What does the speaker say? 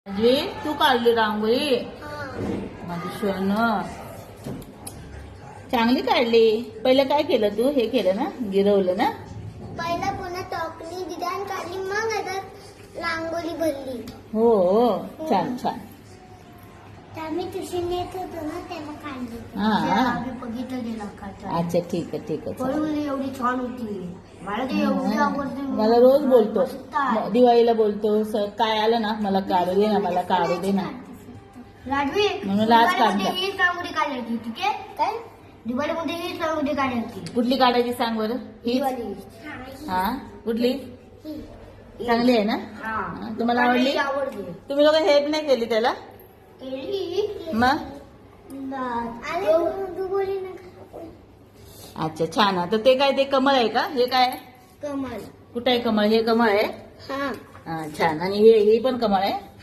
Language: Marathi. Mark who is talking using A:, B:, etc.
A: आजी तू काढली रांगोळी माझी सोनं चांगली काढली. पहिलं काय केलं तू? हे केलं ना, गिरवलं ना.
B: पहिला पुन्हा टोकनी डिझाईन काढली, मग आता रांगोळी भरली.
A: हो छान छान.
B: आम्ही ट्युशन येत होतो ना तेव्हा काढली.
A: हा
B: बघितलं गेला.
A: अच्छा ठीक आहे ठीक आहे चालेल.
B: एवढी छान होती. मला ते एवढी आवडते.
A: मला रोज बोलतो, दिवाळीला बोलतो काय आलं ना मला काढू दे ना, मला काढू दे ना.
B: राजवी
A: म्हणून आज काढलं.
B: हीच रांगोळी काढायची. ठीक आहे काय? दिवाळीमध्ये हीच रांगोळी काढायची.
A: कुठली काढायची सांग बरं. ही
B: दिवाळी.
A: हा कुठली चांगली आहे ना.
B: हा.
A: तुम्हाला आवडली?
B: आवडली.
A: तुम्ही लोक हेल्प नाही केली त्याला मग? अच्छा छान. आता ते काय, ते कमळ आहे का? हे काय
B: कमल.
A: कुठं आहे कमळ? हे कमळ आहे.
B: हा
A: हा छान. आणि हे पण कमळ आहे.